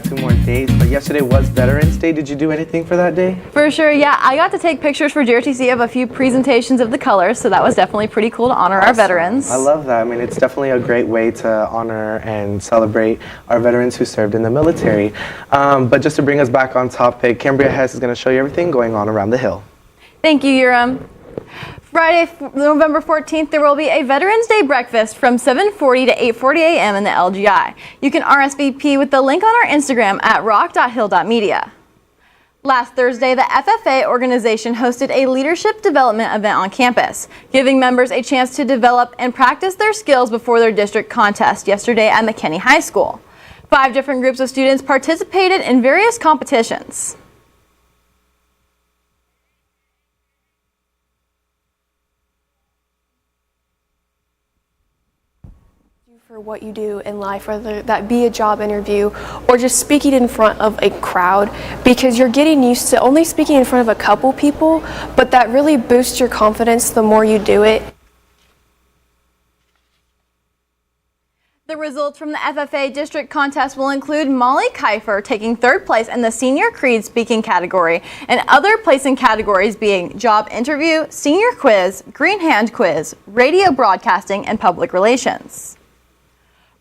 got 2 more days, but yesterday was Veterans Day. Did you do anything for that day? For sure, yeah. I got to take pictures for JRTC of a few presentations of the colors, so that was definitely pretty cool to honor our veterans. I love that. I mean, it's definitely a great way to honor and celebrate our veterans who served in the military. But just to bring us back on topic, Cambria Hess is going to show you everything going on around the hill. Thank you, Yurem. Friday, November 14th, there will be a Veterans Day breakfast from 7:40 to 8:40 a.m. in the LGI. You can RSVP with the link on our Instagram at rock.hill.media. Last Thursday, the FFA organization hosted a leadership development event on campus, giving members a chance to develop and practice their skills before their district contest yesterday at McKinney High School. 5 different groups of students participated in various competitions. For what you do in life, whether that be a job interview or just speaking in front of a crowd, because you're getting used to only speaking in front of a couple people, but that really boosts your confidence the more you do it. The results from the FFA district contest will include Molly Kiefer taking 3rd place in the senior creed speaking category, and other placing categories being job interview, senior quiz, green hand quiz, radio broadcasting, and public relations.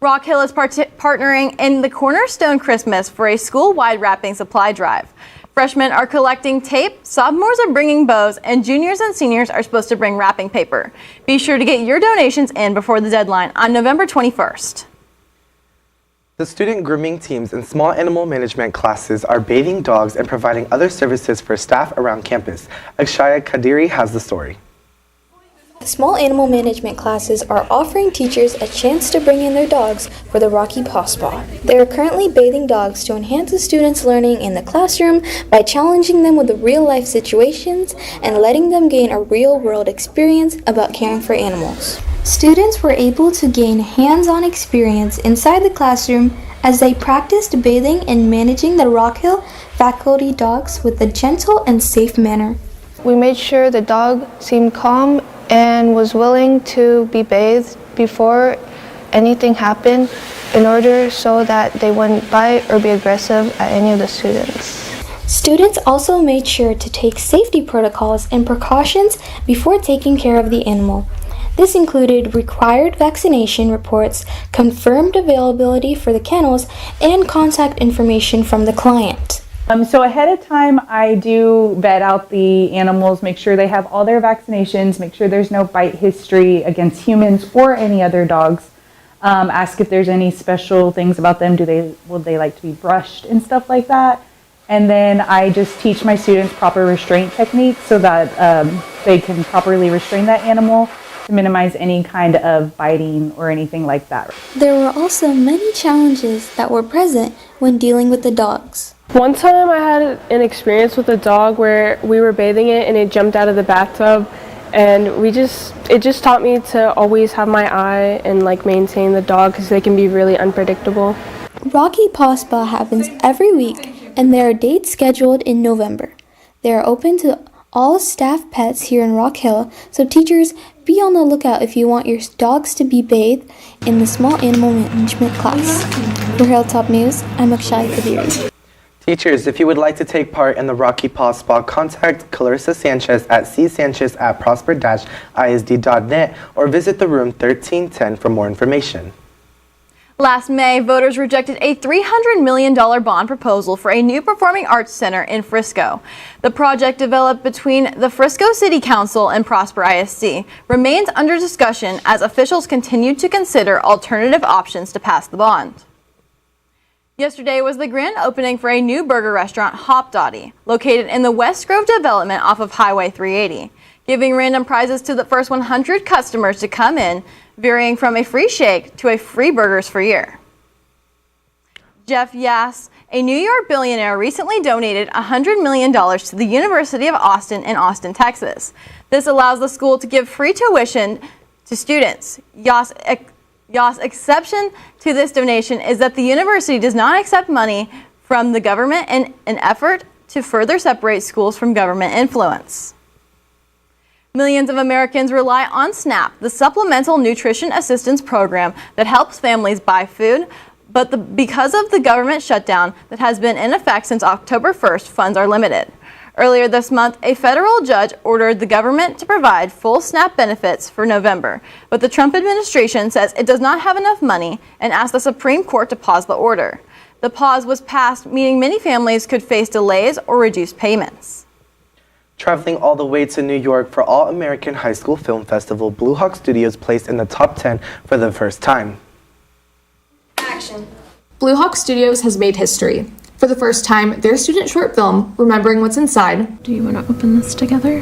Rock Hill is partnering in the Cornerstone Christmas for a school-wide wrapping supply drive. Freshmen are collecting tape, sophomores are bringing bows, and juniors and seniors are supposed to bring wrapping paper. Be sure to get your donations in before the deadline on November 21st. The student grooming teams and small animal management classes are bathing dogs and providing other services for staff around campus. Akshaya Kadiri has the story. The small animal management classes are offering teachers a chance to bring in their dogs for the Rocky Paw Spa. They are currently bathing dogs to enhance the students' learning in the classroom by challenging them with the real-life situations and letting them gain a real-world experience about caring for animals. Students were able to gain hands-on experience inside the classroom as they practiced bathing and managing the Rock Hill faculty dogs with a gentle and safe manner. We made sure the dog seemed calm and was willing to be bathed before anything happened in order so that they wouldn't bite or be aggressive at any of the students. Students also made sure to take safety protocols and precautions before taking care of the animal. This included required vaccination reports, confirmed availability for the kennels, and contact information from the client. So ahead of time, I do vet out the animals, make sure they have all their vaccinations, make sure there's no bite history against humans or any other dogs. Ask if there's any special things about them. Would they like to be brushed and stuff like that? And then I just teach my students proper restraint techniques so that they can properly restrain that animal to minimize any kind of biting or anything like that. There were also many challenges that were present when dealing with the dogs. One time I had an experience with a dog where we were bathing it and it jumped out of the bathtub, and it just taught me to always have my eye and maintain the dog because they can be really unpredictable. Rocky Paw Spa happens every week and there are dates scheduled in November. They are open to all staff pets here in Rock Hill, so teachers, be on the lookout if you want your dogs to be bathed in the small animal management class. For Hilltop News, I'm Akshaya Kadiri. Teachers, if you would like to take part in the Rocky Paw Spa, contact Clarissa Sanchez at csanchez@prosper-isd.net or visit the room 1310 for more information. Last May, voters rejected a $300 million bond proposal for a new performing arts center in Frisco. The project, developed between the Frisco City Council and Prosper ISD, remains under discussion as officials continue to consider alternative options to pass the bond. Yesterday was the grand opening for a new burger restaurant, Hop Dottie, located in the West Grove development off of Highway 380, giving random prizes to the first 100 customers to come in, varying from a free shake to a free burgers for a year. Jeff Yass, a New York billionaire, recently donated $100 million to the University of Austin in Austin, Texas. This allows the school to give free tuition to students. Yass' exception to this donation is that the university does not accept money from the government in an effort to further separate schools from government influence. Millions of Americans rely on SNAP, the Supplemental Nutrition Assistance Program that helps families buy food, But because of the government shutdown that has been in effect since October 1st, funds are limited. Earlier this month, a federal judge ordered the government to provide full SNAP benefits for November, but the Trump administration says it does not have enough money and asked the Supreme Court to pause the order. The pause was passed, meaning many families could face delays or reduced payments. Traveling all the way to New York for All-American High School Film Festival, Blue Hawk Studios placed in the top 10 for the first time. Action. Blue Hawk Studios has made history. For the first time, their student short film, Remembering What's Inside, do you want to open this together?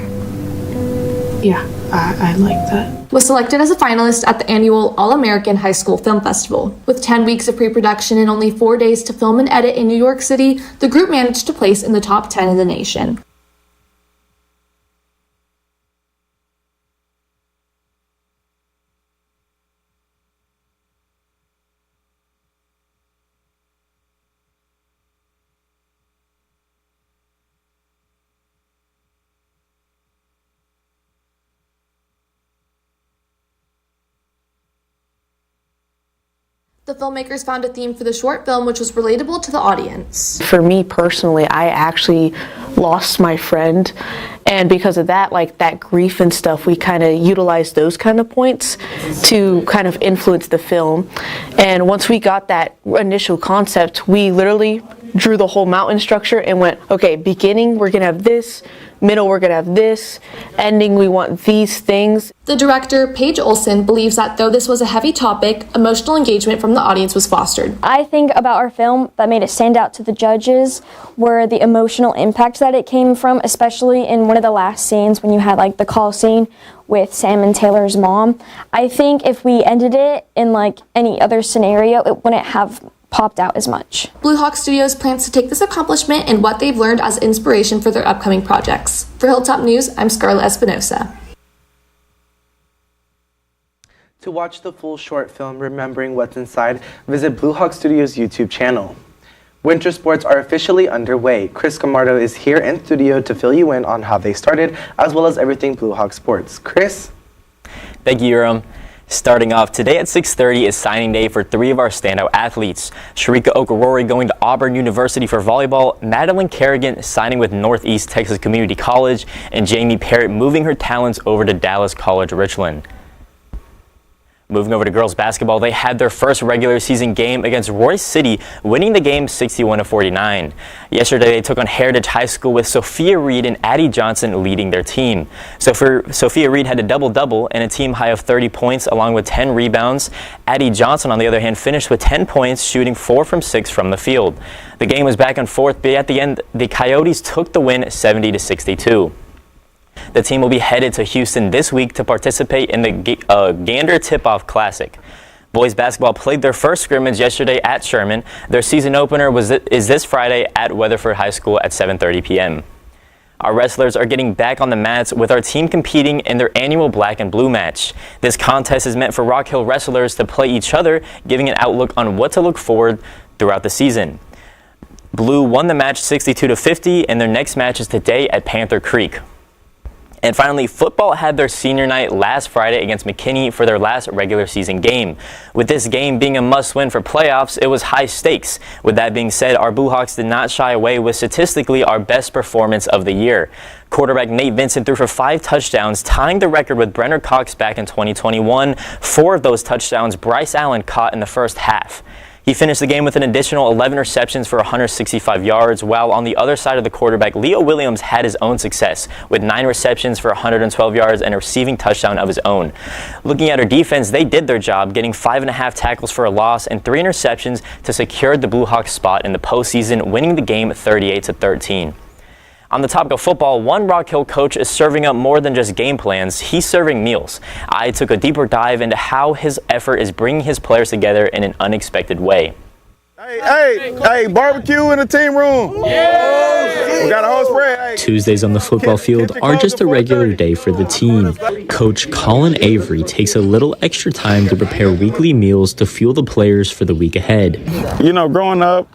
Yeah, I like that. Was selected as a finalist at the annual All-American High School Film Festival. With 10 weeks of pre-production and only 4 days to film and edit in New York City, the group managed to place in the top 10 in the nation. The filmmakers found a theme for the short film which was relatable to the audience. For me personally, I actually lost my friend, and because of that, like that grief and stuff, we kind of utilized those kind of points to kind of influence the film. And once we got that initial concept, we literally drew the whole mountain structure and went, okay, beginning we're gonna have this, middle we're gonna have this, ending we want these things. The director, Paige Olson, believes that though this was a heavy topic, emotional engagement from the audience was fostered. I think about our film that made it stand out to the judges were the emotional impact that it came from, especially in one of the last scenes when you had like the call scene with Sam and Taylor's mom. I think if we ended it in like any other scenario, it wouldn't have popped out as much. Blue Hawk Studios plans to take this accomplishment and what they've learned as inspiration for their upcoming projects. For Hilltop News, I'm Scarlett Espinosa. To watch the full short film, Remembering What's Inside, visit Blue Hawk Studios' YouTube channel. Winter sports are officially underway. Chris Scamardo is here in studio to fill you in on how they started, as well as everything Blue Hawk sports. Chris? Thank you, Yurem. Starting off, today at 6:30 is signing day for 3 of our standout athletes. Sharika Okarori going to Auburn University for volleyball, Madeline Kerrigan signing with Northeast Texas Community College, and Jamie Parrott moving her talents over to Dallas College Richland. Moving over to girls basketball, they had their first regular season game against Royce City, winning the game 61-49. Yesterday, they took on Heritage High School with Sophia Reed and Addie Johnson leading their team. So Sophia Reed had a double-double and a team high of 30 points along with 10 rebounds. Addie Johnson, on the other hand, finished with 10 points, shooting 4 from 6 from the field. The game was back and forth, but at the end, the Coyotes took the win 70-62. The team will be headed to Houston this week to participate in the Gander Tip-Off Classic. Boys basketball played their first scrimmage yesterday at Sherman. Their season opener is this Friday at Weatherford High School at 7:30 p.m. Our wrestlers are getting back on the mats with our team competing in their annual Black and Blue match. This contest is meant for Rock Hill wrestlers to play each other, giving an outlook on what to look forward throughout the season. Blue won the match 62-50, and their next match is today at Panther Creek. And finally, football had their senior night last Friday against McKinney for their last regular season game. With this game being a must-win for playoffs, it was high stakes. With that being said, our Blue Hawks did not shy away with statistically our best performance of the year. Quarterback Nate Vincent threw for 5 touchdowns, tying the record with Brenner Cox back in 2021. 4 of those touchdowns Bryce Allen caught in the first half. He finished the game with an additional 11 receptions for 165 yards, while on the other side of the quarterback, Leo Williams had his own success with 9 receptions for 112 yards and a receiving touchdown of his own. Looking at our defense, they did their job, getting 5.5 tackles for a loss and 3 interceptions to secure the Blue Hawks spot in the postseason, winning the game 38-13. On the topic of football, one Rock Hill coach is serving up more than just game plans. He's serving meals. I took a deeper dive into how his effort is bringing his players together in an unexpected way. Hey, barbecue in the team room. Yeah. We got a whole spread. Tuesdays on the football field aren't just a regular day for the team. Coach Colin Avery takes a little extra time to prepare weekly meals to fuel the players for the week ahead. You know, growing up,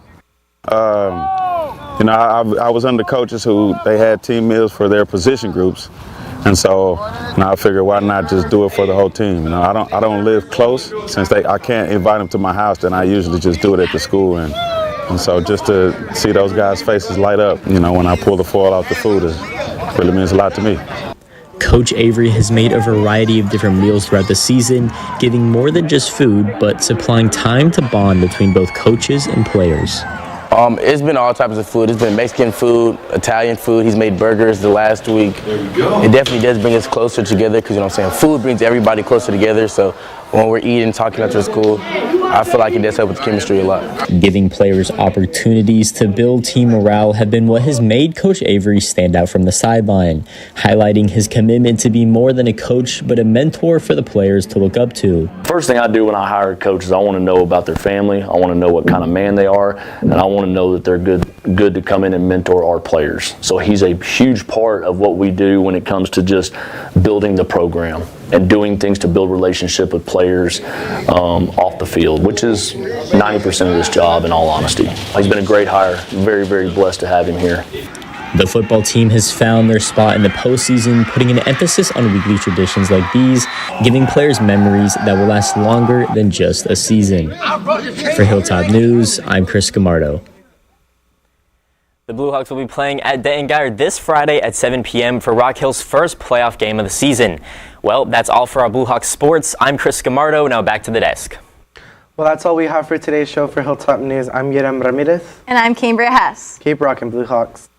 I was under coaches who they had team meals for their position groups. And so, I figured why not just do it for the whole team. I don't live close, since I can't invite them to my house, then I usually just do it at the school. And so just to see those guys' faces light up, when I pull the foil off the food, it really means a lot to me. Coach Avery has made a variety of different meals throughout the season, giving more than just food, but supplying time to bond between both coaches and players. It's been all types of food. It's been Mexican food, Italian food. He's made burgers the last week. It definitely does bring us closer together because, food brings everybody closer together. So when we're eating, talking after school, I feel like it does help with chemistry a lot. Giving players opportunities to build team morale have been what has made Coach Avery stand out from the sideline, highlighting his commitment to be more than a coach, but a mentor for the players to look up to. First thing I do when I hire a coach is I want to know about their family. I want to know what kind of man they are, and I want to know that they're good to come in and mentor our players. So he's a huge part of what we do when it comes to just building the program and doing things to build relationship with players off the field, which is 90% of this job, in all honesty. He's been a great hire. Very, very blessed to have him here. The football team has found their spot in the postseason, putting an emphasis on weekly traditions like these, giving players memories that will last longer than just a season. For Hilltop News, I'm Chris Scamardo. The Blue Hawks will be playing at Denton Guyer this Friday at 7 p.m. for Rock Hill's first playoff game of the season. Well, that's all for our Blue Hawks sports. I'm Chris Scamardo. Now back to the desk. Well, that's all we have for today's show. For Hilltop News, I'm Yurem Ramirez. And I'm Cambria Hess. Keep rocking, Blue Hawks.